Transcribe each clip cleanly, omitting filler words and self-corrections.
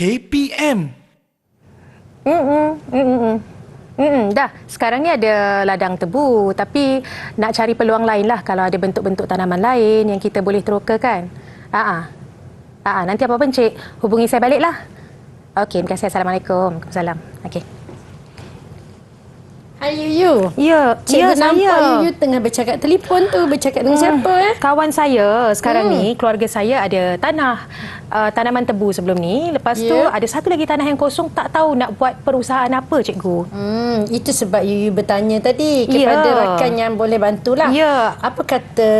KPM. Dah, sekarang ni ada ladang tebu, tapi nak cari peluang lain lah kalau ada bentuk-bentuk tanaman lain yang kita boleh terokakan. Nanti apa-apa Encik hubungi saya balik lah. Okey, terima kasih. Assalamualaikum. Waalaikumsalam. Okey. Hai Yuyu. Ya, Cikgu nampak saya. Yuyu tengah bercakap telefon tu. Bercakap dengan siapa? Kawan saya sekarang ni, keluarga saya ada tanah tanaman tebu sebelum ni. Lepas tu ada satu lagi tanah yang kosong, tak tahu nak buat perusahaan apa cikgu. Itu sebab Yuyu bertanya tadi kepada rakan yang boleh bantulah. Ya. Apa kata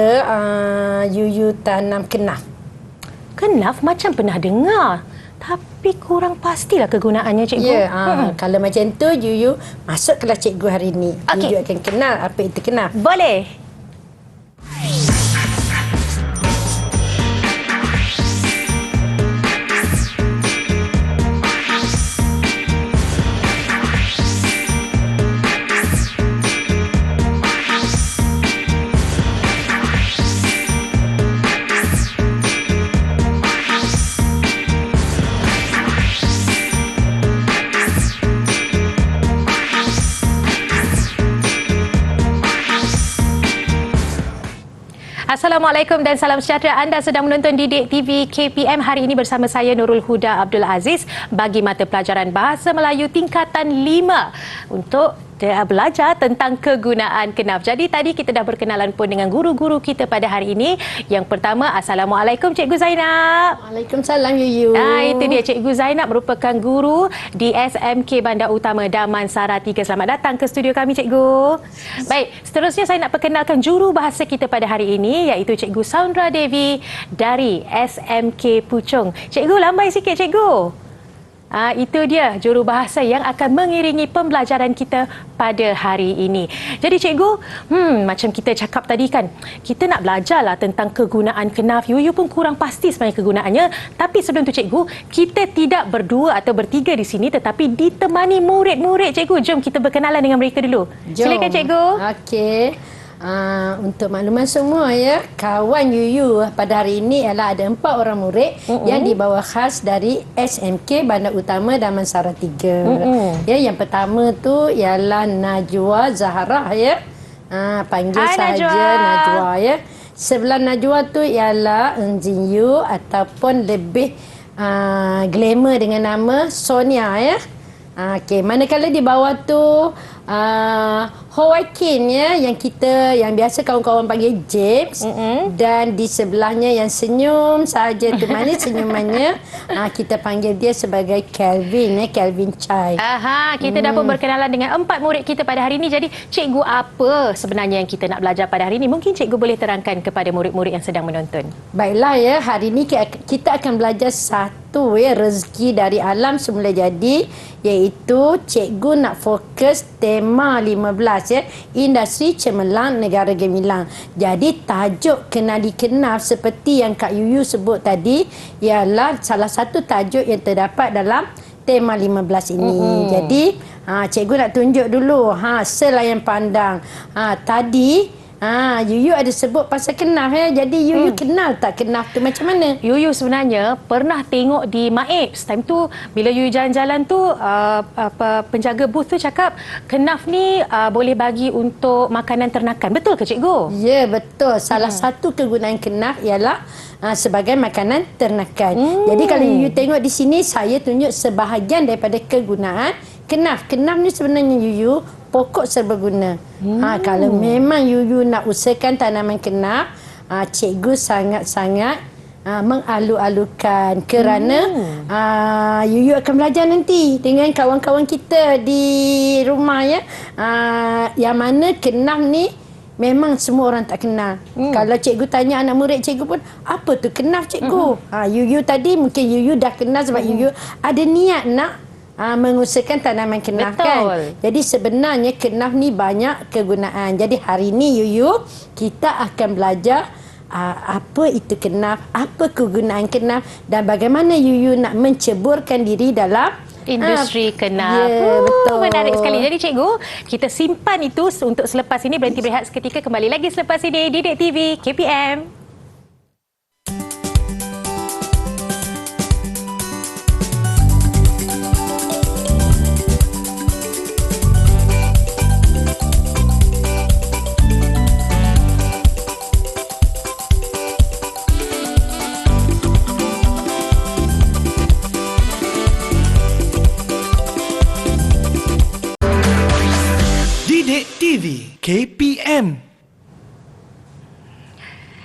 Yuyu tanam kenaf? Kenaf macam pernah dengar, tapi kurang pastilah kegunaannya cikgu. Kalau macam tu Yuyu masuk kelas cikgu hari ini. Okey. Yuyu akan kenal apa itu kenaf. Boleh. Assalamualaikum dan salam sejahtera. Anda sedang menonton Didik TV KPM. Hari ini bersama saya Nurul Huda Abdul Aziz bagi mata pelajaran Bahasa Melayu tingkatan 5 untuk belajar tentang kegunaan kenaf. Jadi tadi kita dah berkenalan pun dengan guru-guru kita pada hari ini. Yang pertama, Assalamualaikum Cikgu Zainab. Waalaikumsalam Yuyu. Itu dia, Cikgu Zainab merupakan guru di SMK Bandar Utama Damansara 3. Selamat datang ke studio kami Cikgu. Baik, seterusnya saya nak perkenalkan juru bahasa kita pada hari ini, iaitu Cikgu Saundra Devi dari SMK Puchong. Cikgu, lambai sikit Cikgu. Itu dia juru bahasa yang akan mengiringi pembelajaran kita pada hari ini. Jadi cikgu, macam kita cakap tadi kan, kita nak belajarlah tentang kegunaan kenaf. Yuyu pun kurang pasti sebenarnya kegunaannya. Tapi sebelum tu cikgu, kita tidak berdua atau bertiga di sini, tetapi ditemani murid-murid cikgu. Jom kita berkenalan dengan mereka dulu. Jom. Silakan cikgu. Okey. Untuk makluman semua ya, kawan Yuyu pada hari ini ialah ada 4 orang murid yang dibawa khas dari SMK Bandar Utama Damansara 3. Ya, yang pertama tu ialah Najwa Zahra ya. Panggil saja Najwa ya. Sebelah Najwa tu ialah Encik Yu ataupun lebih glamour dengan nama Sonia ya. Okey, manakala di bawah tu Hoaikin ya, yang biasa kawan-kawan panggil James, dan di sebelahnya yang senyum saja tu manis senyumannya, kita panggil dia sebagai Kelvin ya, Kelvin Chai. Kita dah pun berkenalan dengan 4 murid kita pada hari ini. Jadi cikgu, apa sebenarnya yang kita nak belajar pada hari ini? Mungkin cikgu boleh terangkan kepada murid-murid yang sedang menonton. Baiklah ya, hari ini kita akan belajar satu ya, rezeki dari alam semula jadi, iaitu cikgu nak fokus tema 15 ya, industri cemerlang negara gemilang. Jadi tajuk kenali kenaf seperti yang Kak Yuyu sebut tadi ialah salah satu tajuk yang terdapat dalam tema 15 ini. Jadi cikgu nak tunjuk dulu selayan pandang. Tadi Yuyu ada sebut pasal kenaf ya. Jadi Yuyu kenal tak kenaf tu macam mana? Yuyu sebenarnya pernah tengok di Maips. Time tu bila Yuyu jalan-jalan tu penjaga booth tu cakap kenaf ni boleh bagi untuk makanan ternakan. Betul ke cikgu? Ya, betul. Salah satu kegunaan kenaf ialah sebagai makanan ternakan. Jadi kalau Yuyu tengok di sini, saya tunjuk sebahagian daripada kegunaan kenaf. Kenaf ni sebenarnya Yuyu pokok serbaguna. Kalau memang Yuyu nak usahakan tanaman kenaf, cikgu sangat-sangat mengalu-alukan kerana Yuyu akan belajar nanti dengan kawan-kawan kita di rumah ya. Yang mana kenaf ni memang semua orang tak kenal. Kalau cikgu tanya anak murid cikgu pun, apa tu kenaf cikgu? Yuyu tadi mungkin Yuyu dah kenal sebab Yuyu ada niat nak mengusahakan tanaman kenaf. Betul. Kan? Jadi sebenarnya kenaf ni banyak kegunaan. Jadi hari ni Yuyu, kita akan belajar apa itu kenaf, apa kegunaan kenaf dan bagaimana Yuyu nak menceburkan diri dalam industri kenaf. Ya, betul. Menarik sekali. Jadi cikgu, kita simpan itu untuk selepas ini, berhenti berehat seketika, kembali lagi selepas ini Didik TV KPM.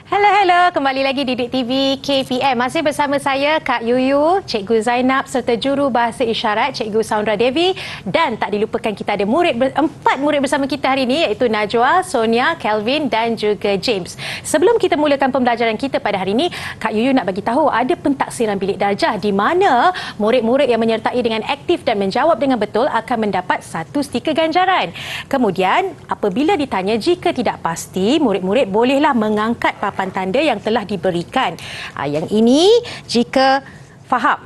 Hello, kembali lagi Didik TV KPM. Masih bersama saya Kak Yuyu, Cikgu Zainab serta Juru Bahasa Isyarat Cikgu Saundra Devi, dan tak dilupakan kita ada empat murid bersama kita hari ini, iaitu Najwa, Sonia, Kelvin dan juga James. Sebelum kita mulakan pembelajaran kita pada hari ini, Kak Yuyu nak bagi tahu ada pentaksiran bilik darjah di mana murid-murid yang menyertai dengan aktif dan menjawab dengan betul akan mendapat 1 stiker ganjaran. Kemudian apabila ditanya jika tidak pasti, murid-murid bolehlah mengangkat papan tanda yang telah diberikan. Yang ini jika faham,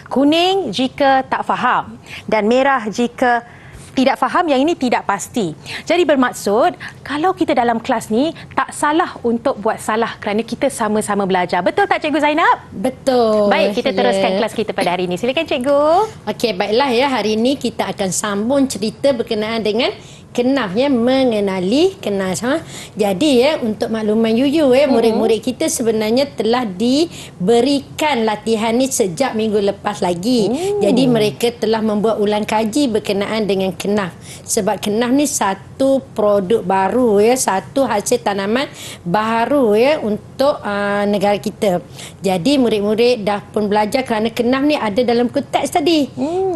kuning jika tak faham, dan merah jika tidak faham. Yang ini tidak pasti. Jadi bermaksud kalau kita dalam kelas ni tak salah untuk buat salah kerana kita sama-sama belajar. Betul tak Cikgu Zainab? Betul. Baik, kita teruskan kelas kita pada hari ini. Silakan Cikgu. Okey, baiklah ya. Hari ini kita akan sambung cerita berkenaan dengan kenaf ya, mengenali kenaf. Jadi ya, untuk makluman Yuyu murid-murid kita sebenarnya telah diberikan latihan ni sejak minggu lepas lagi. Jadi mereka telah membuat ulang kaji berkenaan dengan kenaf. Sebab kenaf ni satu produk baru ya, satu hasil tanaman baru ya untuk negara kita. Jadi murid-murid dah pun belajar kerana kenaf ni ada dalam buku teks tadi.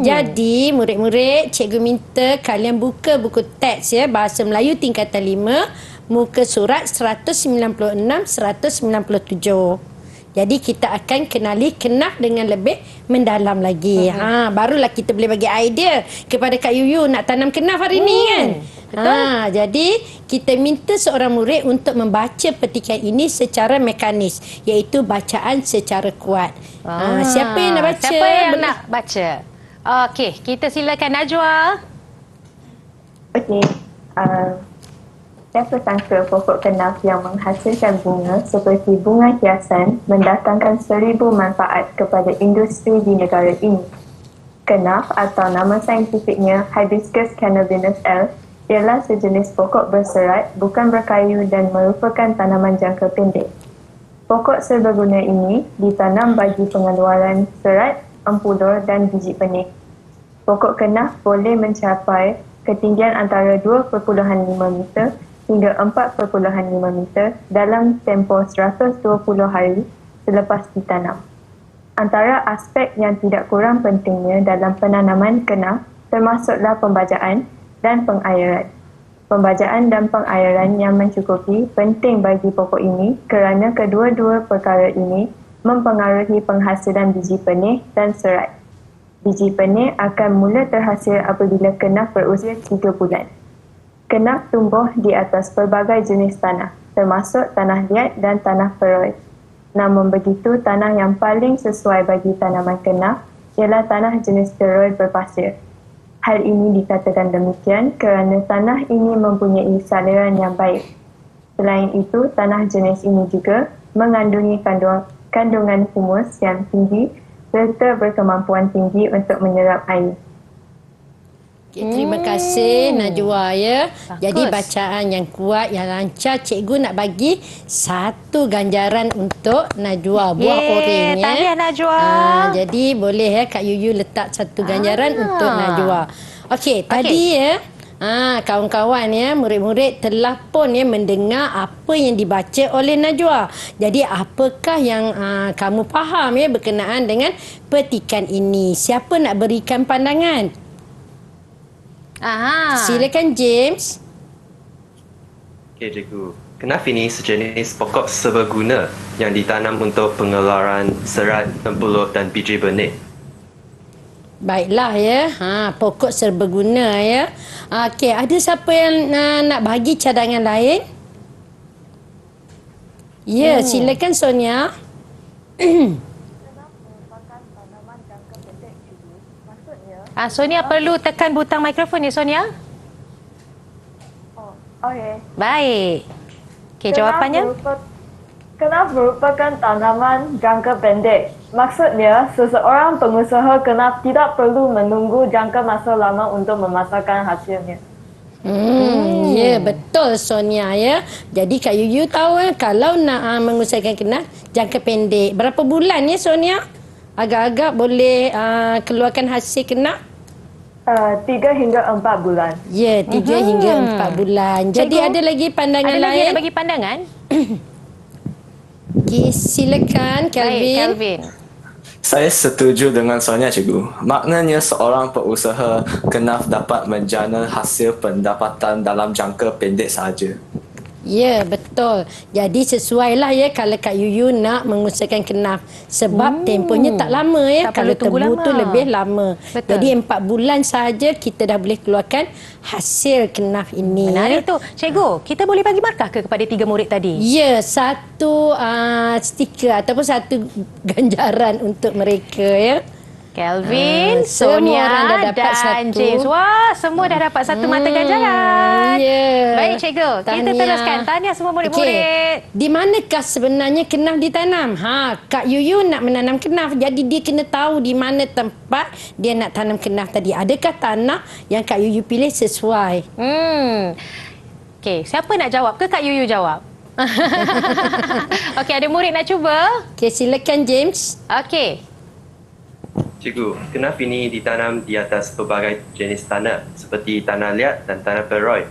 Jadi murid-murid, cikgu minta kalian buka buku teks ya, Bahasa Melayu tingkatan 5, muka surat 196-197. Jadi kita akan kenali kenaf dengan lebih mendalam lagi. Barulah kita boleh bagi idea kepada Kak Yuyu nak tanam kenaf hari ni kan. Jadi kita minta seorang murid untuk membaca petikan ini secara mekanis, iaitu bacaan secara kuat. Siapa yang nak baca? Siapa yang nak baca? Okey, kita silakan Najwa. Okey, siapa sangka pokok kenaf yang menghasilkan bunga seperti bunga hiasan mendatangkan 1000 manfaat kepada industri di negara ini. Kenaf atau nama saintifiknya Hibiscus cannabinus L ialah sejenis pokok berserat, bukan berkayu dan merupakan tanaman jangka pendek. Pokok serbaguna ini ditanam bagi pengeluaran serat, empulur dan biji benih. Pokok kenaf boleh mencapai ketinggian antara 2.5 meter hingga 4.5 meter dalam tempoh 120 hari selepas ditanam. Antara aspek yang tidak kurang pentingnya dalam penanaman kenaf termasuklah pembajaan dan pengairan. Pembajaan dan pengairan yang mencukupi penting bagi pokok ini kerana kedua-dua perkara ini mempengaruhi penghasilan biji benih dan serat. Biji benih akan mula terhasil apabila kenaf berusia 3 bulan. Kenaf tumbuh di atas pelbagai jenis tanah, termasuk tanah liat dan tanah peroi. Namun begitu, tanah yang paling sesuai bagi tanaman kenaf ialah tanah jenis teroi berpasir. Hal ini dikatakan demikian kerana tanah ini mempunyai saliran yang baik. Selain itu, tanah jenis ini juga mengandungi kandungan humus yang tinggi serta berkemampuan tinggi untuk menyerap air. Terima kasih Najwa ya. Jadi bacaan yang kuat, yang lancar. Cikgu nak bagi 1 ganjaran untuk Najwa. Buah oren ya. Tahniah Najwa. Jadi boleh ya Kak Yuyu letak 1 ganjaran untuk Najwa. Okey, tadi ya. Kawan-kawan ya, murid-murid telah pun ya mendengar apa yang dibaca oleh Najwa. Jadi apakah yang kamu faham ya berkenaan dengan petikan ini? Siapa nak berikan pandangan? Silakan James. Okey cikgu. Kenaf ini sejenis pokok serbaguna yang ditanam untuk pengeluaran serat, empulur dan biji benih. Baiklah ya, pokok serbaguna ya. Okey, ada siapa yang nak bagi cadangan lain? Ya, silakan Sonia. Sonia perlu tekan butang mikrofon ya Sonia. Okey. Baik. Okey, jawapannya? Kenaf merupakan tanaman jangka pendek. Maksudnya, seseorang pengusaha kenaf tidak perlu menunggu jangka masa lama untuk memasarkan hasilnya. Ya, betul Sonia ya. Jadi Kak Yuyu tahu kalau nak mengusahakan kenaf jangka pendek. Berapa bulan ya Sonia? Agak-agak boleh keluarkan hasil kenaf? 3 hingga 4 bulan. Ya, 3 hingga 4 bulan. Jadi Cikgu, ada lagi pandangan ada lain? lagi nak bagi pandangan? Okey, silakan Baik, Kelvin. Kelvin. Saya setuju dengan Sonia, Cikgu. Maknanya seorang pengusaha kenaf dapat menjana hasil pendapatan dalam jangka pendek sahaja. Ya, betul. Jadi sesuailah ya kalau Kak Yuyu nak mengusahakan kenaf. Sebab tempohnya tak lama ya. Tak perlu Kalau tunggu tebu lama. tu lebih lama. Betul. Jadi 4 bulan sahaja kita dah boleh keluarkan hasil kenaf ini. Menarik tu. Cikgu, kita boleh bagi markah ke kepada 3 murid tadi? Ya, satu stiker ataupun satu ganjaran untuk mereka ya. Kelvin, semua Sonia orang dah dapat dan satu. James. Wah, semua dah dapat satu mata ganjaran. Ya. Baik, Cikgu. Kita Tahniah. teruskan. Tahniah semua murid-murid. Okey. Di manakah sebenarnya kenaf ditanam? Kak Yuyu nak menanam kenaf. Jadi dia kena tahu di mana tempat dia nak tanam kenaf tadi. Adakah tanah yang Kak Yuyu pilih sesuai? Okey, siapa nak jawab ke Kak Yuyu jawab? Okey, ada murid nak cuba? Okey, silakan James. Okey. Cikgu, kenaf ini ditanam di atas pelbagai jenis tanah seperti tanah liat dan tanah beroi.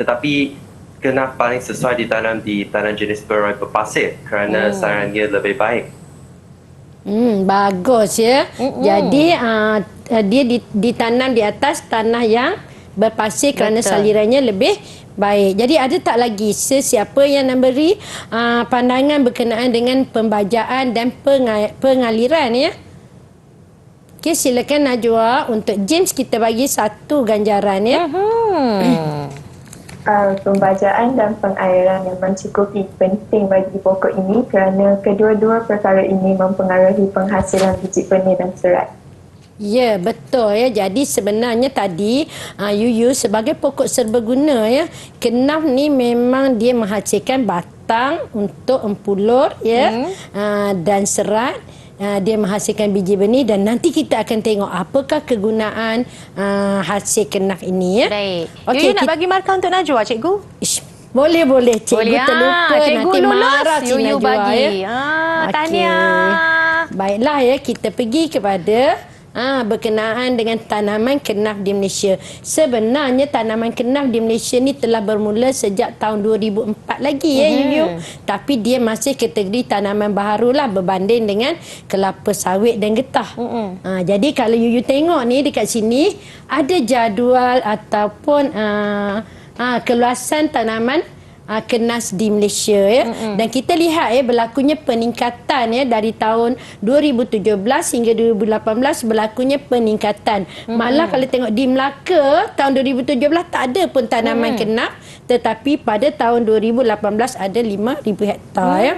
Tetapi kenaf paling sesuai ditanam di tanah jenis beroi berpasir kerana sarannya lebih baik. Bagus ya. Jadi dia ditanam di atas tanah yang berpasir kerana Betul. salirannya lebih baik. Jadi ada tak lagi sesiapa yang memberi pandangan berkenaan dengan pembajaan dan pengaliran ya? Okey, silakan Najwa. Untuk James kita bagi satu ganjaran ya. Pembajaan dan pengairan memang cukup penting bagi pokok ini kerana kedua-dua perkara ini mempengaruhi penghasilan biji benih dan serat. Ya, betul ya. Jadi sebenarnya tadi Yuyu sebagai pokok serbaguna ya, kenaf ni memang dia menghasilkan batang untuk empulur ya, dan serat. Dia menghasilkan biji benih dan nanti kita akan tengok apakah kegunaan hasil kenaf ini ya. Baik. Okey, Yuyu nak bagi markah untuk Najwa, Cikgu? Boleh cikgu Boleh, terlupa Cikgu nanti lulus, marah si Yuyu Najwa bagi. ya. Okey. Tahniah. Baiklah ya, kita pergi kepada berkenaan dengan tanaman kenaf di Malaysia. Sebenarnya tanaman kenaf di Malaysia ni telah bermula sejak tahun 2004 lagi ya Yuyu. Tapi dia masih kategori tanaman baharu lah berbanding dengan kelapa sawit dan getah. Jadi kalau Yuyu tengok ni dekat sini ada jadual ataupun keluasan tanaman kenas di Malaysia ya. Dan kita lihat berlakunya peningkatan ya dari tahun 2017 hingga 2018 berlakunya peningkatan. Malah kalau tengok di Melaka tahun 2017 tak ada pun tanaman kenaf, tetapi pada tahun 2018 ada 5,000 hektar ya.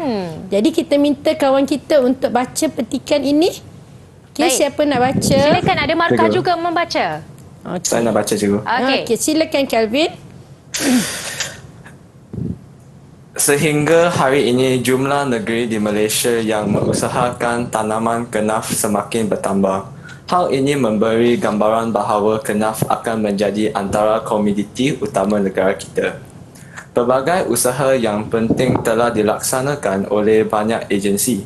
Jadi kita minta kawan kita untuk baca petikan ini. Okey, Baik. siapa nak baca? Silakan, ada markah Cikgu. juga membaca. Saya nak baca, Cikgu. Okey. Okey, silakan Kelvin. Sehingga hari ini jumlah negeri di Malaysia yang mengusahakan tanaman kenaf semakin bertambah. Hal ini memberi gambaran bahawa kenaf akan menjadi antara komoditi utama negara kita. Pelbagai usaha yang penting telah dilaksanakan oleh banyak agensi.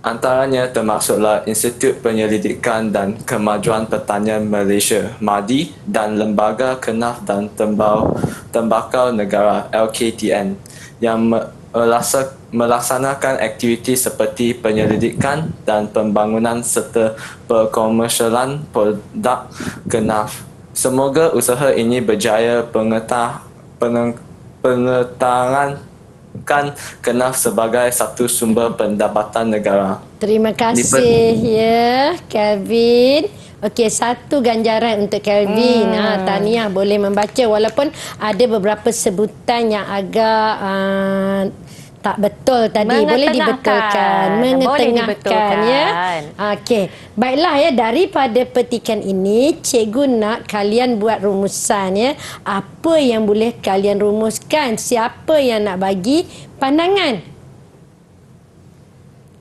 Antaranya termasuklah Institut Penyelidikan dan Kemajuan Pertanian Malaysia (MADI) dan Lembaga Kenaf dan Tembakau Negara (LKTN) yang melaksanakan aktiviti seperti penyelidikan dan pembangunan serta perkomersialan produk kenaf. Semoga usaha ini berjaya pengetangan kenaf sebagai satu sumber pendapatan negara. Terima kasih ya Kelvin. Okey, satu ganjaran untuk Kelvin. Tahniah, boleh membaca walaupun ada beberapa sebutan yang agak tak betul tadi. Boleh dibetulkan. Boleh dibetulkan. Ya. Okey. Baiklah ya, daripada petikan ini cikgu nak kalian buat rumusan ya. Apa yang boleh kalian rumuskan? Siapa yang nak bagi pandangan?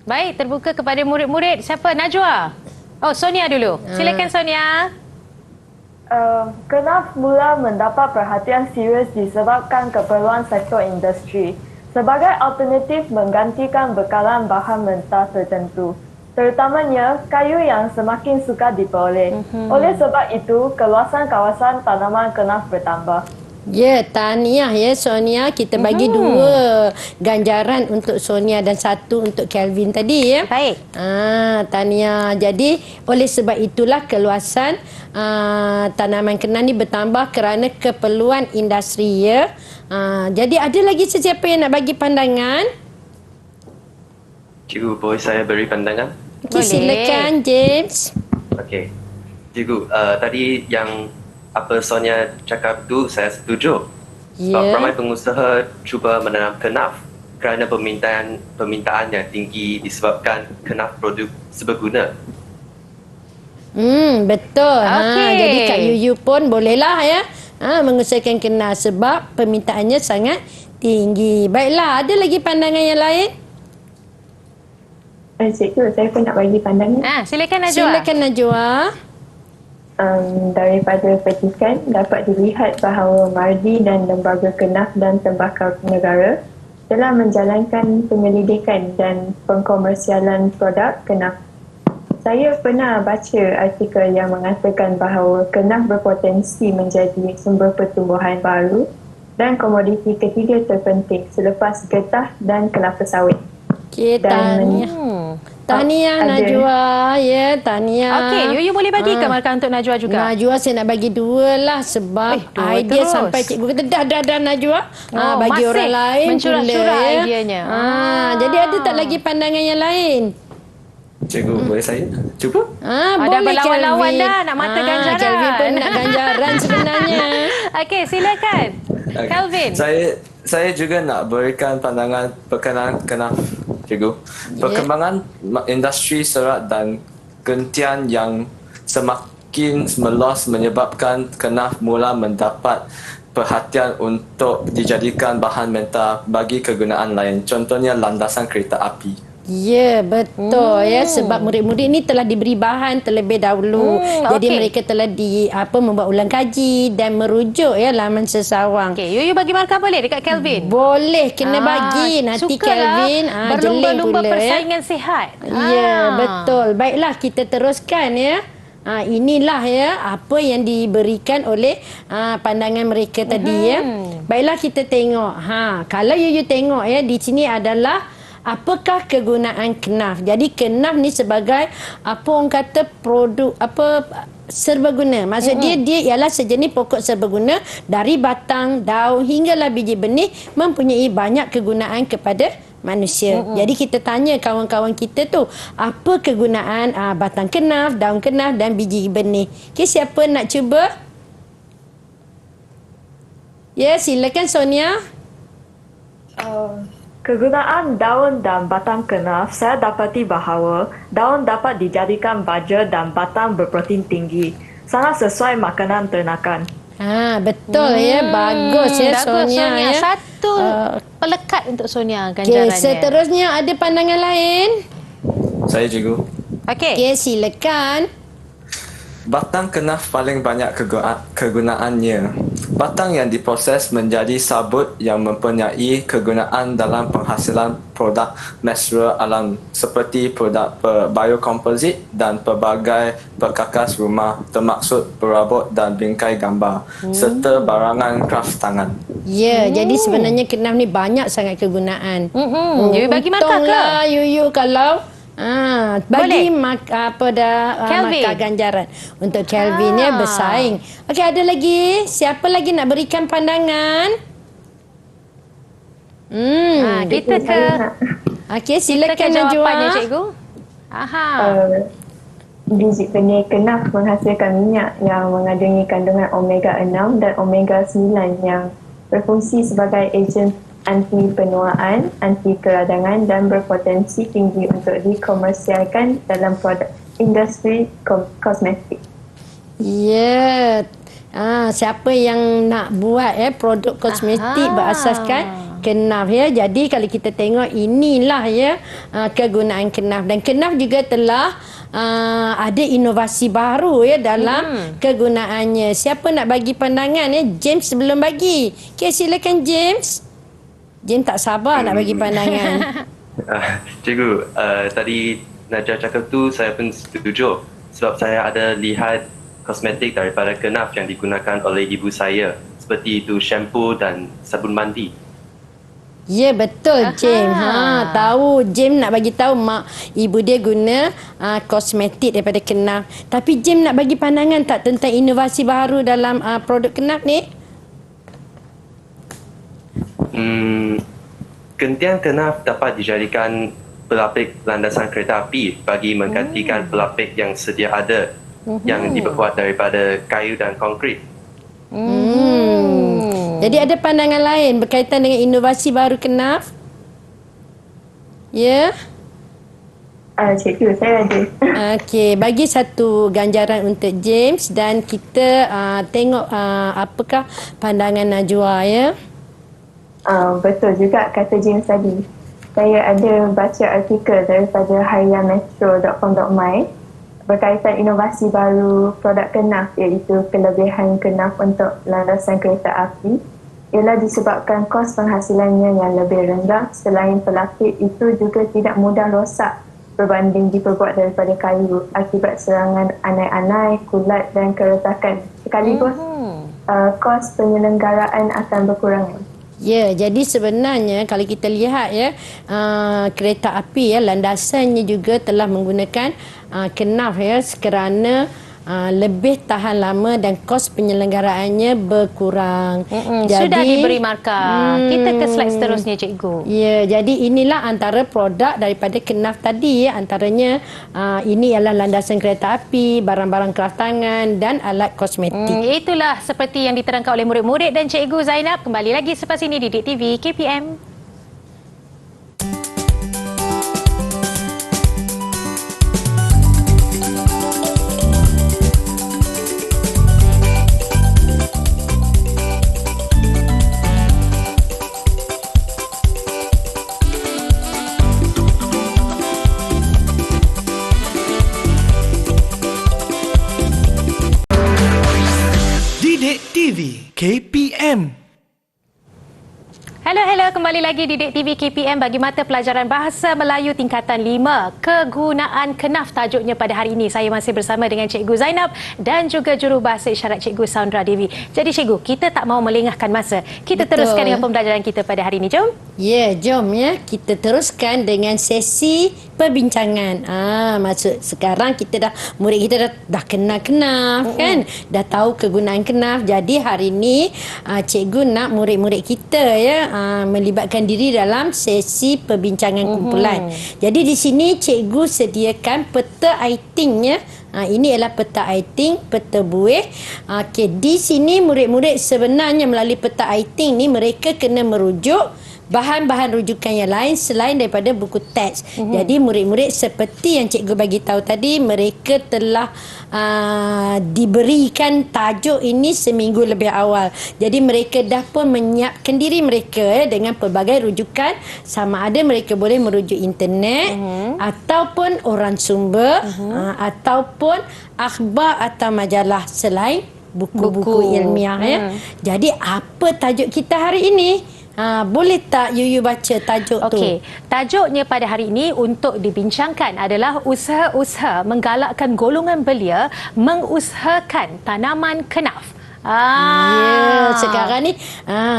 Baik, terbuka kepada murid-murid. Siapa? Najwa? Oh, Sonia dulu. Silakan Sonia. Kenaf mula mendapat perhatian serius disebabkan keperluan sektor industri sebagai alternatif menggantikan bekalan bahan mentah tertentu, terutamanya kayu yang semakin sukar diperoleh. Oleh sebab itu, keluasan kawasan tanaman kenaf bertambah. Ya, tahniah ya Sonia. Kita bagi 2 ganjaran untuk Sonia dan 1 untuk Kelvin tadi ya. Baik. Tahniah. Jadi oleh sebab itulah keluasan tanaman kenaf ni bertambah kerana keperluan industri ya. Jadi ada lagi sesiapa yang nak bagi pandangan? Cikgu, boleh saya beri pandangan? Okey, Boleh. silakan James. Okey. Cikgu, tadi yang apa Sonia cakap tu saya setuju. Sebab Ya. ramai pengusaha cuba menanam kenaf kerana permintaan yang tinggi disebabkan kenaf produk seberguna. Betul. Okey. Jadi Kak Yuyu pun bolehlah ya mengusahakan kenaf sebab permintaannya sangat tinggi. Baiklah, ada lagi pandangan yang lain? Cikgu, saya pun nak bagi pandangan. Silakan Najwa. Silakan Najwa. Daripada petikan dapat dilihat bahawa Mardi dan Lembaga Kenaf dan Tembakau Negara telah menjalankan penyelidikan dan pengkomersialan produk kenaf. Saya pernah baca artikel yang mengatakan bahawa kenaf berpotensi menjadi sumber pertumbuhan baru dan komoditi ketiga terpenting selepas getah dan kelapa sawit. Okey, Dan tahniah ada- Najwa ya, tahniah. Okey, Yuyu boleh bagi ke markah untuk Najwa juga? Najwa saya nak bagi 2 lah sebab 2 idea terus. sampai cikgu kata dah Najwa. Bagi masih orang lain mencurah-curah pula, ya. idenya. Jadi ada tak lagi pandangan yang lain? Cikgu, boleh saya cuba? Dah Boleh berlawan-lawan Kelvin. dah nak mata ganjaran. Kelvin pun nak ganjaran sebenarnya. Okey, silakan. Okey. Kelvin. Saya juga nak berikan pandangan berkenaan kenaf, cikgu. Perkembangan industri serat dan gentian yang semakin meluas menyebabkan kenaf mula mendapat perhatian untuk dijadikan bahan mental bagi kegunaan lain. Contohnya landasan kereta api. Ya, betul ya, sebab murid-murid ni telah diberi bahan terlebih dahulu. Jadi okey. mereka telah membuat ulang kaji dan merujuk ya laman sesawang. Okey, Yuyu bagi markah boleh dekat Kelvin? Boleh, kena bagi nanti sukalah Kelvin jeling berlumba-lumba pula ya. persaingan sihat. Ya, betul. Baiklah, kita teruskan ya. Inilah ya apa yang diberikan oleh pandangan mereka tadi ya. Baiklah, kita tengok. Kalau you tengok ya, di sini adalah apakah kegunaan kenaf. Jadi kenaf ni sebagai apa orang kata produk serbaguna. Maksud dia ialah sejenis pokok serbaguna dari batang, daun hinggalah biji benih mempunyai banyak kegunaan kepada manusia. Jadi kita tanya kawan-kawan kita tu, apa kegunaan batang kenaf, daun kenaf dan biji benih. Okey, siapa nak cuba? Ya, silakan Sonia. Kegunaan daun dan batang kenaf, saya dapati bahawa daun dapat dijadikan baja dan batang berprotein tinggi. Sangat sesuai makanan ternakan. Betul ya. Bagus ya Bagus, Sonia ya. Satu pelekat untuk Sonia Okey, ganjarannya. seterusnya ada pandangan lain? Saya cikgu. Okey. Okey, silakan. Batang kenaf paling banyak kegunaannya. Batang yang diproses menjadi sabut yang mempunyai kegunaan dalam penghasilan produk natural alam seperti produk biokomposit dan pelbagai perkakas rumah termaksud perabot dan bingkai gambar serta barangan kraft tangan. Ya, jadi sebenarnya kenaf ni banyak sangat kegunaan. Yuyu bagi markah ke? Untunglah Yuyu kalau bagi Boleh. Kelvin. markah ganjaran untuk Kelvin ya, bersaing. Okey, ada lagi? Siapa lagi nak berikan pandangan? Kita ke Okey, kita silakan ke jawapannya Najwa. cikgu. Aha. Biji benih kenaf menghasilkan minyak yang mengandungi kandungan omega 6 dan omega 9 yang berfungsi sebagai ejen anti penuaan, anti keradangan dan berpotensi tinggi untuk dikomersialkan dalam produk industri kosmetik. Ya. Siapa yang nak buat produk kosmetik berasaskan kenaf ya. Jadi kalau kita tengok inilah ya kegunaan kenaf, dan kenaf juga telah ada inovasi baru ya dalam kegunaannya. Siapa nak bagi pandangan ya? James sebelum bagi. Okey, silakan James. James tak sabar nak bagi pandangan. Cikgu, tadi Najwa cakap tu saya pun setuju sebab saya ada lihat kosmetik daripada Kenaf yang digunakan oleh ibu saya, seperti itu shampoo dan sabun mandi. Ya, betul, James. Tahu James nak bagi tahu mak ibu dia guna kosmetik daripada Kenaf. Tapi James nak bagi pandangan tak tentang inovasi baru dalam produk Kenaf ni? Gentian Kenaf dapat dijadikan pelapik landasan kereta api bagi menggantikan pelapik yang sedia ada yang dibuat daripada kayu dan konkrit. Jadi ada pandangan lain berkaitan dengan inovasi baru Kenaf? Ya? Cikgu, saya ada. Okey, bagi satu ganjaran untuk James dan kita tengok apakah pandangan Najwa, ya? Betul juga kata James tadi. Saya ada baca artikel daripada harianmetro.com.my berkaitan inovasi baru produk Kenaf, iaitu kelebihan Kenaf untuk landasan kereta api ialah disebabkan kos penghasilannya yang lebih rendah. Selain pelapik itu juga tidak mudah rosak berbanding diperbuat daripada kayu akibat serangan anai-anai, kulat dan keretakan. Sekaligus kos penyelenggaraan akan berkurang. Ya, jadi sebenarnya kalau kita lihat ya, kereta api ya, landasannya juga telah menggunakan Kenaf ya, kerana lebih tahan lama dan kos penyelenggaraannya berkurang. Sudah diberi markah. Kita ke slide seterusnya, Cikgu. Ya, jadi inilah antara produk daripada Kenaf tadi ya. Antaranya ini ialah landasan kereta api, barang-barang kraftangan dan alat kosmetik. Itulah seperti yang diterangkan oleh murid-murid dan Cikgu Zainab. Kembali lagi selepas ini di Didik TV KPM. Didik TV KPM. Hello, kembali lagi di Didik TV KPM bagi mata pelajaran Bahasa Melayu tingkatan 5. Kegunaan Kenaf tajuknya pada hari ini. Saya masih bersama dengan Cikgu Zainab dan juga jurubahasa isyarat Cikgu Saundra Devi. Jadi Cikgu, kita tak mau melengahkan masa. Kita teruskan dengan pembelajaran kita pada hari ini. Jom. Ya, jom ya. Kita teruskan dengan sesi perbincangan. Maksud sekarang kita murid kita dah kenal Kenaf kan? Dah tahu kegunaan Kenaf. Jadi hari ini cikgu nak murid-murid kita ya melibatkan diri dalam sesi perbincangan kumpulan. Jadi di sini cikgu sediakan peta aiting ya. Ini adalah peta aiting, peta buih. Okey, di sini murid-murid sebenarnya melalui peta aiting ni mereka kena merujuk bahan-bahan rujukan yang lain selain daripada buku teks. Jadi murid-murid seperti yang cikgu bagi tahu tadi, mereka telah diberikan tajuk ini seminggu lebih awal. Jadi mereka dah pun menyiapkan diri mereka dengan pelbagai rujukan, sama ada mereka boleh merujuk internet ataupun orang sumber ataupun akhbar atau majalah selain buku-buku ilmiah ya. Jadi apa tajuk kita hari ini? Boleh tak Yuyu baca tajuk tu? Okey, tajuknya pada hari ini untuk dibincangkan adalah usaha-usaha menggalakkan golongan belia mengusahakan tanaman Kenaf. Ya, sekarang ni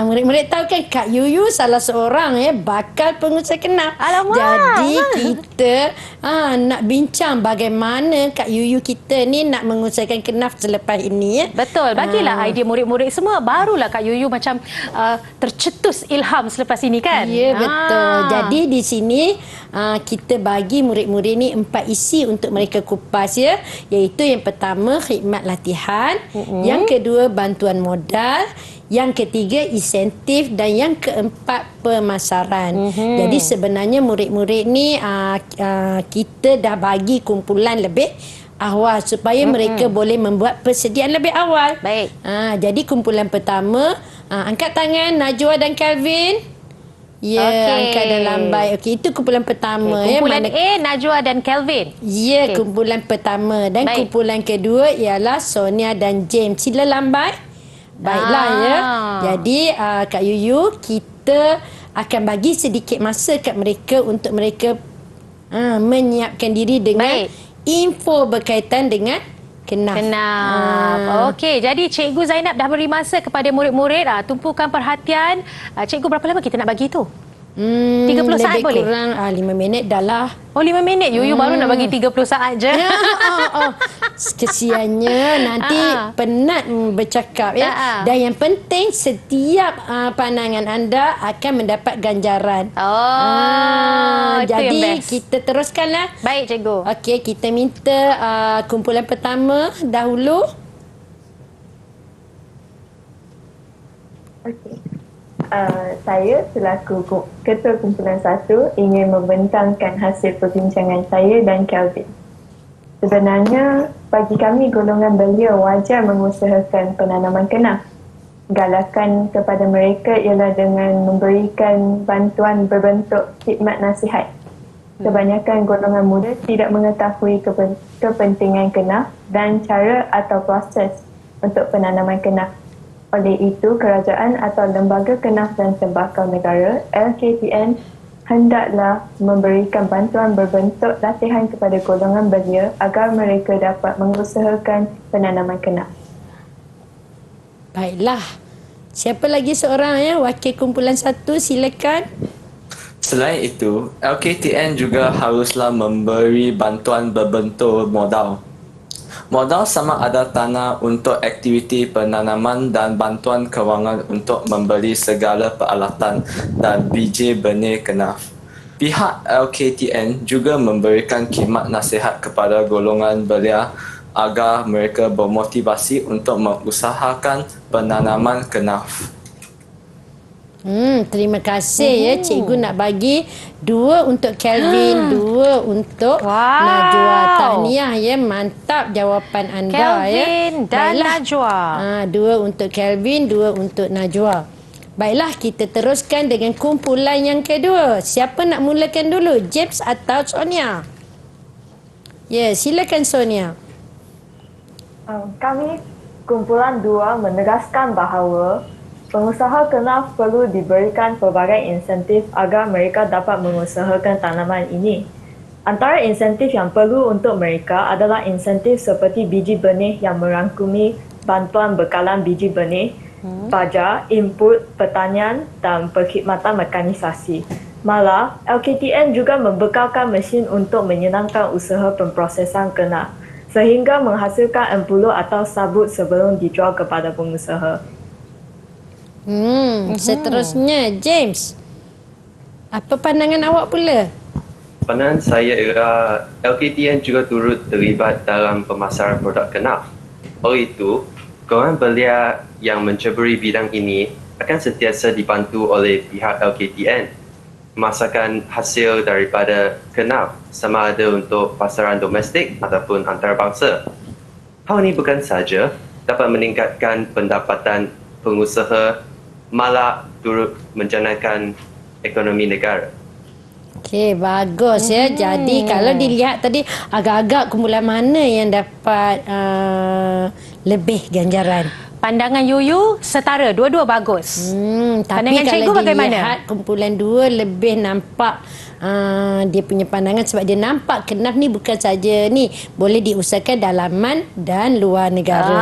murid-murid tahu kan Kak Yuyu salah seorang bakal pengusaha Kenaf. Alamak. Jadi kita nak bincang bagaimana Kak Yuyu kita ni nak mengusahakan Kenaf selepas ini ya. Betul, bagilah idea murid-murid semua. Barulah Kak Yuyu macam tercetus ilham selepas ini kan. Ya, betul. Jadi di sini kita bagi murid-murid ni 4 isi untuk mereka kupas ya. Iaitu yang pertama khidmat latihan, yang kedua bantuan modal, yang ketiga insentif dan yang keempat pemasaran. Jadi sebenarnya murid-murid ni kita dah bagi kumpulan lebih awal supaya mereka boleh membuat persediaan lebih awal. Baik. Jadi kumpulan pertama, angkat tangan Najwa dan Kelvin. Ya, angkat dan lambai. Okey, itu kumpulan pertama. Kumpulan A, Najwa dan Kelvin. Ya, kumpulan pertama. Dan kumpulan kedua ialah Sonia dan James. Sila lambai. Baiklah ya. Jadi Kak Yuyu, kita akan bagi sedikit masa kat mereka untuk mereka menyiapkan diri dengan info berkaitan dengan Kenaf. Okey, jadi Cikgu Zainab dah beri masa kepada murid-murid. Tumpukan perhatian. Cikgu, berapa lama kita nak bagi tu? 30 saat lebih boleh? kurang 5 minit dah lah. Oh, 5 minit. Yuyu baru nak bagi 30 saat je. Kesiannya nanti penat bercakap ya. Dan yang penting setiap pandangan anda akan mendapat ganjaran. Itu yang Jadi best. kita teruskanlah. Baik, Cikgu. Okey, kita minta kumpulan pertama dahulu. Okey. Saya selaku Ketua Kumpulan 1 ingin membentangkan hasil perbincangan saya dan Kelvin. Sebenarnya, bagi kami golongan belia wajar mengusahakan penanaman kenaf. Galakan kepada mereka ialah dengan memberikan bantuan berbentuk khidmat nasihat. Kebanyakan golongan muda tidak mengetahui kepentingan kenaf dan cara atau proses untuk penanaman kenaf. Oleh itu, kerajaan atau Lembaga Kenaf dan Tembakau Negara (LKTN) hendaklah memberikan bantuan berbentuk latihan kepada golongan belia agar mereka dapat mengusahakan penanaman kenaf. Baiklah. Siapa lagi seorang ya? Wakil kumpulan 1, silakan. Selain itu, LKTN juga haruslah memberi bantuan berbentuk modal. Modal sama ada tanah untuk aktiviti penanaman dan bantuan kewangan untuk membeli segala peralatan dan biji benih kenaf. Pihak LKTN juga memberikan khidmat nasihat kepada golongan belia agar mereka bermotivasi untuk mengusahakan penanaman kenaf. Terima kasih ya. Cikgu nak bagi 2 untuk Kelvin, 2 untuk Najwa. Tahniah ya, mantap jawapan anda Kelvin ya. dan Najwa. 2 untuk Kelvin, 2 untuk Najwa. Baiklah, kita teruskan dengan kumpulan yang kedua. Siapa nak mulakan dulu? James atau Sonia? Ya, silakan Sonia. Kami kumpulan 2 menegaskan bahawa pengusaha kenaf perlu diberikan pelbagai insentif agar mereka dapat mengusahakan tanaman ini. Antara insentif yang perlu untuk mereka adalah insentif seperti biji benih yang merangkumi bantuan bekalan biji benih, baja, input, pertanian dan perkhidmatan mekanisasi. Malah, LKTN juga membekalkan mesin untuk menyenangkan usaha pemprosesan kenaf sehingga menghasilkan empuluh atau sabut sebelum dijual kepada pengusaha. Seterusnya James. Apa pandangan awak pula? Pandangan saya ialah LKTN juga turut terlibat dalam pemasaran produk kenaf. Oleh itu, golongan belia yang menceburi bidang ini akan sentiasa dibantu oleh pihak LKTN memasarkan hasil daripada kenaf sama ada untuk pasaran domestik ataupun antarabangsa. Hal ini bukan sahaja dapat meningkatkan pendapatan pengusaha, malah turut menjanakan ekonomi negara. Okey, bagus ya. Jadi kalau dilihat tadi agak-agak kumpulan mana yang dapat lebih ganjaran? Pandangan Yuyu setara, dua-dua bagus. Tapi Pandangan cikgu kalau bagaimana? dilihat kumpulan 2 lebih nampak dia punya pandangan sebab dia nampak kenaf ni bukan saja ni boleh diusahakan dalaman dan luar negara.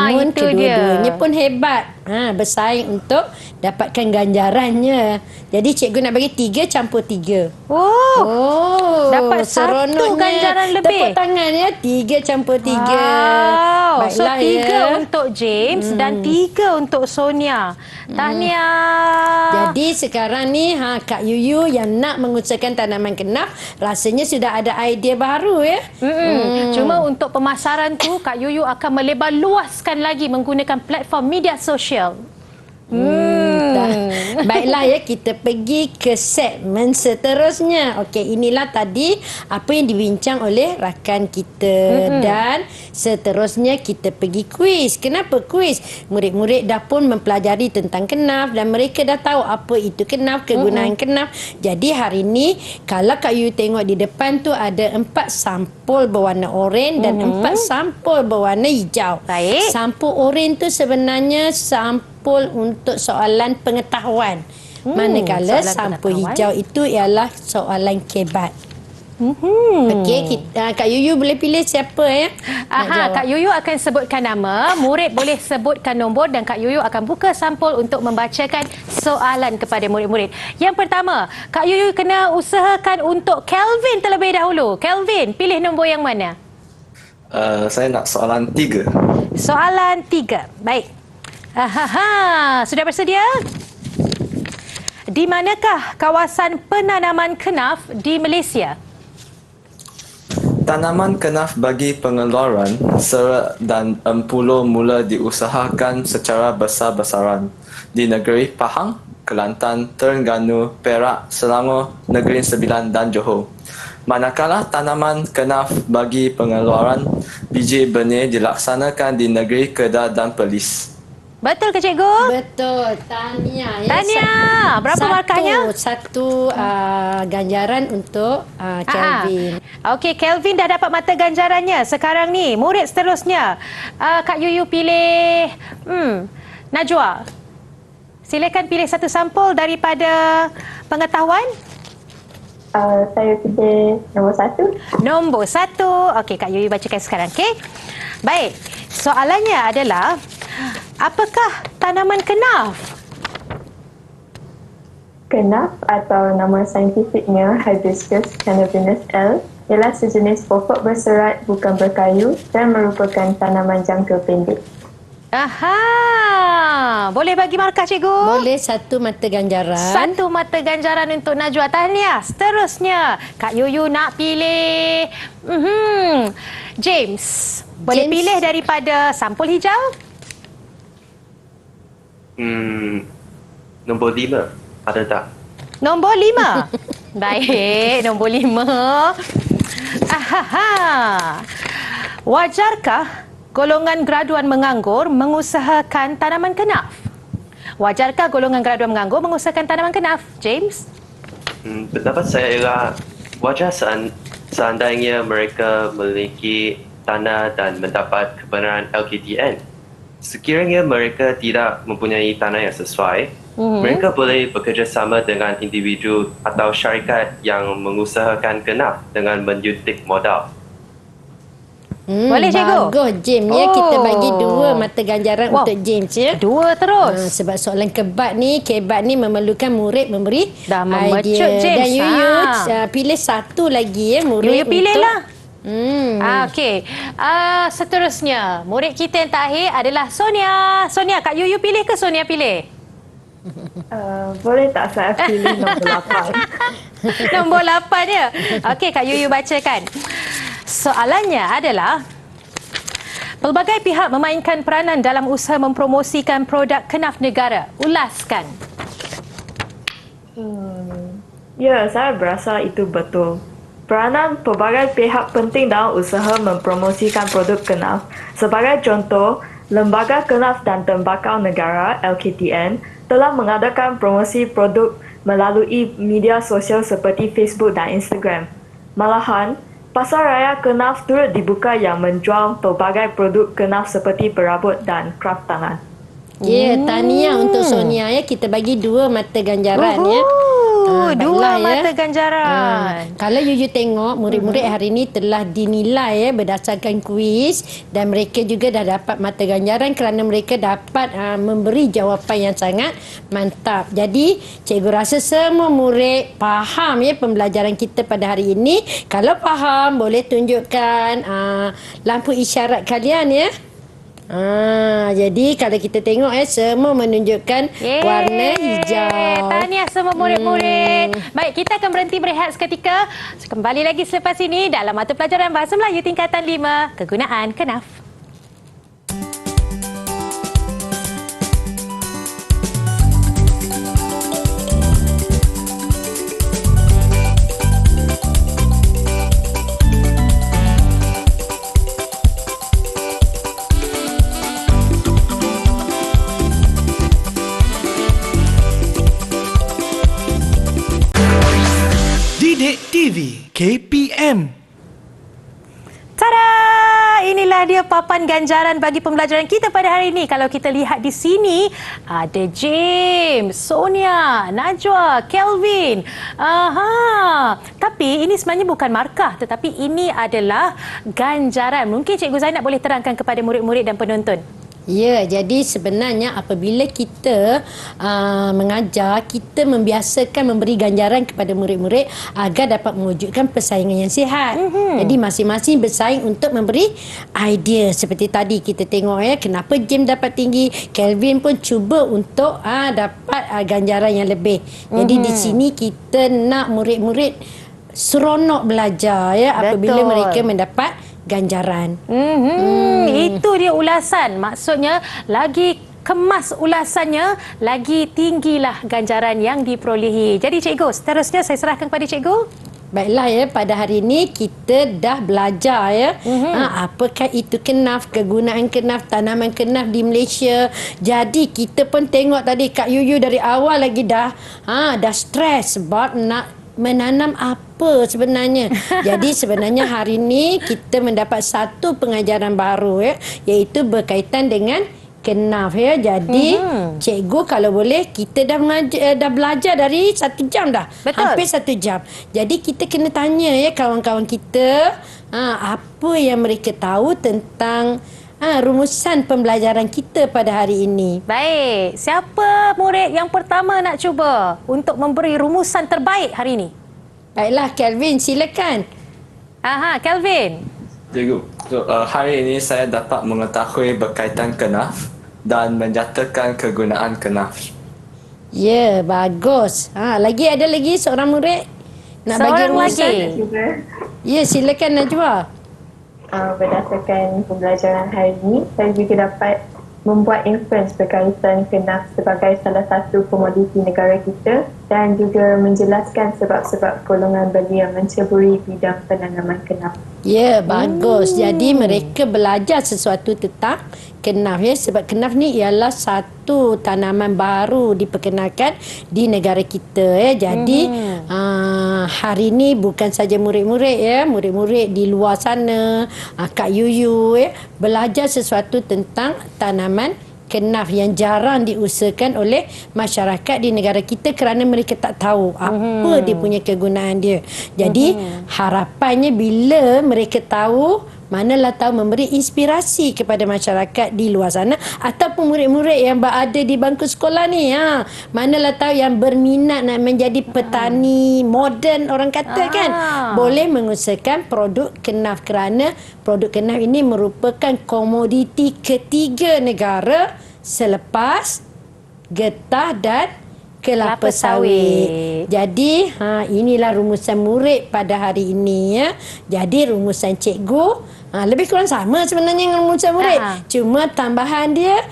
Namun itu kedua-duanya dia. pun hebat. Bersaing untuk dapatkan ganjarannya. Jadi cikgu nak bagi 3 campur 3. Oh, dapat satu seronoknya. ganjaran lebih. Tepuk tangan ya. 3 campur 3. Wow. So, Baiklah 3 ya. untuk James dan 3 untuk Sonia. Tahniah. Jadi sekarang ni Kak Yuyu yang nak mengusahakan tanaman kenaf rasanya sudah ada idea baru ya. Cuma untuk pemasaran tu Kak Yuyu akan melebar luaskan lagi menggunakan platform media sosial. Baiklah ya, kita pergi ke segmen seterusnya. Okey, inilah tadi apa yang dibincang oleh rakan kita. Dan seterusnya kita pergi kuis. Kenapa kuis? Murid-murid dah pun mempelajari tentang kenaf dan mereka dah tahu apa itu kenaf, kegunaan kenaf. Jadi hari ini kalau Kak Yu tengok di depan tu ada 4 sampul berwarna oranye dan 4 sampul berwarna hijau. Baik. Sampul oranye tu sebenarnya sampul untuk soalan pengetahuan. Manakala soalan sampul pengetahuan. hijau itu ialah soalan kebat. Okey, Kak Yuyu boleh pilih siapa ya? nak jawab. Kak Yuyu akan sebutkan nama, murid boleh sebutkan nombor dan Kak Yuyu akan buka sampul untuk membacakan soalan kepada murid-murid. Yang pertama, Kak Yuyu kena usahakan untuk Kelvin terlebih dahulu. Kelvin, pilih nombor yang mana? Saya nak soalan 3. Soalan 3. Baik. Sudah bersedia? Di manakah kawasan penanaman kenaf di Malaysia? Tanaman kenaf bagi pengeluaran, serat dan empulo mula diusahakan secara besar-besaran di negeri Pahang, Kelantan, Terengganu, Perak, Selangor, Negeri Sembilan dan Johor. Manakala tanaman kenaf bagi pengeluaran, biji benih dilaksanakan di negeri Kedah dan Perlis. Betul ke cikgu? Betul. Tahniah ya. Tahniah. Berapa markahnya? Satu ganjaran untuk Kelvin. Okey, Kelvin dah dapat mata ganjarannya. Sekarang ni, murid seterusnya. Kak Yuyu pilih Najwa. Silakan pilih satu sampul daripada pengetahuan. Saya pilih nombor 1. Nombor 1. Okey, Kak Yuyu bacakan sekarang. Okey. Baik. Soalannya adalah, apakah tanaman kenaf? Kenaf atau nama saintifiknya Hibiscus cannabinus L ialah sejenis pokok berserat bukan berkayu dan merupakan tanaman jangka pendek. Boleh bagi markah cikgu? Boleh satu mata ganjaran. Satu mata ganjaran untuk Najwa. Tahniah. Seterusnya, Kak Yuyu nak pilih James. Boleh James. pilih daripada sampul hijau? Nombor 5. Ada tak? Nombor 5. Baik, nombor 5. Wajarkah golongan graduan menganggur mengusahakan tanaman kenaf? Wajarkah golongan graduan menganggur mengusahakan tanaman kenaf? James? Pendapat saya ialah wajar seandainya mereka memiliki tanah dan mendapat kebenaran LKTN. Sekiranya mereka tidak mempunyai tanah yang sesuai, mereka boleh bekerjasama dengan individu atau syarikat yang mengusahakan kenaf dengan menyuntik modal. Boleh, cikgu? Bagus James ya. Kita bagi 2 mata ganjaran untuk James ya. 2 terus. Sebab soalan kebat ni memerlukan murid memberi Dah memecut, idea. James. Dan Yuyu pilih satu lagi ya murid. Yuyu pilihlah. Okey. Seterusnya, murid kita yang terakhir adalah Sonia. Sonia, Kak Yuyu pilih ke Sonia pilih? Boleh tak saya pilih nombor 8? Nombor 8 ya. Okey, Kak Yuyu bacakan. Soalannya adalah, pelbagai pihak memainkan peranan dalam usaha mempromosikan produk kenaf negara. Ulaskan. Ya, saya berasa itu betul. Peranan pelbagai pihak penting dalam usaha mempromosikan produk kenaf. Sebagai contoh, Lembaga Kenaf dan Tembakau Negara (LKTN) telah mengadakan promosi produk melalui media sosial seperti Facebook dan Instagram. Malahan, Pasar Raya Kenaf turut dibuka yang menjual pelbagai produk kenaf seperti perabot dan kraf tangan. Ya, tahniah untuk Sonia ya. Kita bagi 2 mata ganjaran ya. 2 baiklah, mata ganjaran. Kalau Yuyu tengok murid-murid hari ini telah dinilai ya berdasarkan kuis dan mereka juga dah dapat mata ganjaran kerana mereka dapat memberi jawapan yang sangat mantap. Jadi cikgu rasa semua murid faham ya pembelajaran kita pada hari ini. Kalau faham boleh tunjukkan lampu isyarat kalian ya. Jadi kalau kita tengok semua menunjukkan warna hijau. Tahniah semua murid-murid. Baik, kita akan berhenti berehat seketika. Kembali lagi selepas ini dalam mata pelajaran Bahasa Melayu tingkatan 5, kegunaan kenaf. Didik TV KPM. Tada! inilah dia papan ganjaran bagi pembelajaran kita pada hari ini. Kalau kita lihat di sini, ada James, Sonia, Najwa, Kelvin. Tapi ini sebenarnya bukan markah, tetapi ini adalah ganjaran. Mungkin Cikgu Zainab boleh terangkan kepada murid-murid dan penonton. Ya, jadi sebenarnya apabila kita mengajar, kita membiasakan memberi ganjaran kepada murid-murid agar dapat mewujudkan persaingan yang sihat. Jadi masing-masing bersaing untuk memberi idea. Seperti tadi kita tengok kenapa James dapat tinggi, Kelvin pun cuba untuk dapat ganjaran yang lebih. Jadi di sini kita nak murid-murid seronok belajar apabila Betul. mereka mendapat ganjaran. Itu dia ulasan. Maksudnya lagi kemas ulasannya, lagi tinggilah ganjaran yang diperolehi. Jadi Cikgu, seterusnya saya serahkan kepada Cikgu. Baiklah pada hari ini kita dah belajar apakah itu kenaf, kegunaan kenaf, tanaman kenaf di Malaysia. Jadi kita pun tengok tadi Kak Yuyu dari awal lagi dah stres sebab nak menanam apa sebenarnya. Jadi sebenarnya hari ini kita mendapat satu pengajaran baru iaitu berkaitan dengan kenaf Jadi cikgu kalau boleh kita dah belajar dari 1 jam dah. Betul. Hampir 1 jam. Jadi kita kena tanya kawan-kawan kita apa yang mereka tahu tentang rumusan pembelajaran kita pada hari ini. Baik, siapa murid yang pertama nak cuba untuk memberi rumusan terbaik hari ini? Baiklah Kelvin, silakan. Kelvin. Cikgu, hari ini saya dapat mengetahui berkaitan kenaf dan menyatakan kegunaan kenaf. Ya, bagus. Lagi ada lagi seorang murid nak bagi Seorang rumusan? lagi. Juga Ya, silakan Najwa. berdasarkan pembelajaran hari ini, saya juga dapat membuat inference berkaitan kenaf sebagai salah satu komoditi negara kita dan juga menjelaskan sebab-sebab golongan beli yang menceburi bidang penanaman kenaf. Ya, bagus. Jadi mereka belajar sesuatu tentang kenaf sebab kenaf ni ialah satu tanaman baru diperkenalkan di negara kita Jadi hari ni bukan saja murid-murid murid-murid di luar sana, Kak Yuyu belajar sesuatu tentang tanaman kenaf yang jarang diusahakan oleh masyarakat di negara kita kerana mereka tak tahu apa dia punya kegunaan dia. Jadi harapannya bila mereka tahu, manalah tahu memberi inspirasi kepada masyarakat di luar sana ataupun murid-murid yang berada di bangku sekolah ni manalah tahu yang berminat nak menjadi petani moden orang kata kan, boleh mengusahakan produk kenaf kerana produk kenaf ini merupakan komoditi ketiga negara selepas getah dan kelapa sawit. Jadi inilah rumusan murid pada hari ini Jadi rumusan cikgu lebih kurang sama sebenarnya dengan rumusan murid. Cuma tambahan dia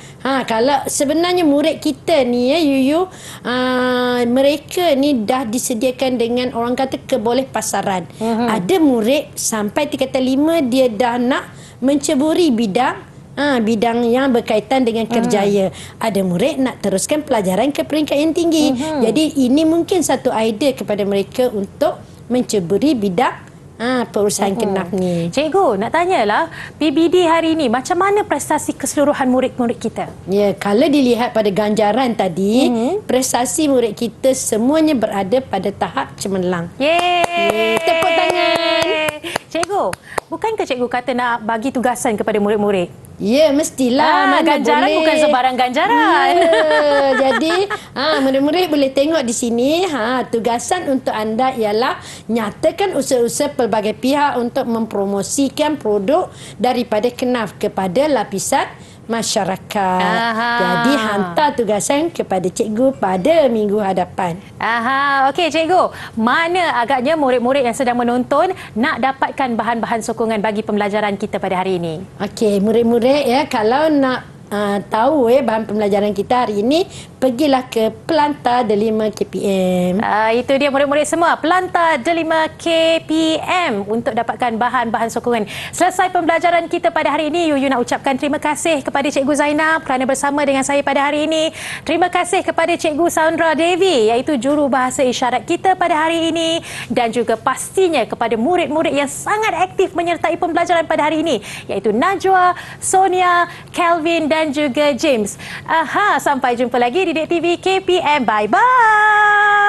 kalau sebenarnya murid kita ni Yuyu mereka ni dah disediakan dengan orang kata keboleh pasaran. Ada murid sampai tingkatan 5 dia dah nak menceburi bidang yang berkaitan dengan kerjaya. Ada murid nak teruskan pelajaran ke peringkat yang tinggi. Jadi ini mungkin satu idea kepada mereka untuk menceburi bidang perusahaan kenaf ni. Cikgu, nak tanyalah, PBD hari ini macam mana prestasi keseluruhan murid-murid kita? Ya, kalau dilihat pada ganjaran tadi, prestasi murid kita semuanya berada pada tahap cemerlang. Yeay! Tepuk tangan. Cikgu, bukankah cikgu kata nak bagi tugasan kepada murid-murid? Ya, mestilah. Mana ganjaran boleh. bukan sebarang ganjaran. Ya, jadi murid-murid boleh tengok di sini. Tugasan untuk anda ialah nyatakan usaha-usaha pelbagai pihak untuk mempromosikan produk daripada kenaf kepada lapisan masyarakat. Jadi hantar tugasan kepada cikgu pada minggu hadapan. Okey cikgu, mana agaknya murid-murid yang sedang menonton nak dapatkan bahan-bahan sokongan bagi pembelajaran kita pada hari ini? Okey, murid-murid kalau nak tahu bahan pembelajaran kita hari ini, pergilah ke Pelantar Delima KPM. Itu dia murid-murid semua, Pelantar Delima KPM untuk dapatkan bahan-bahan sokongan. Selesai pembelajaran kita pada hari ini, Yuyu nak ucapkan terima kasih kepada Cikgu Zainab kerana bersama dengan saya pada hari ini. Terima kasih kepada Cikgu Sandra Devi iaitu juru bahasa isyarat kita pada hari ini, dan juga pastinya kepada murid-murid yang sangat aktif menyertai pembelajaran pada hari ini iaitu Najwa, Sonia, Kelvin dan juga James. Sampai jumpa lagi di Didik TV KPM. Bye-bye.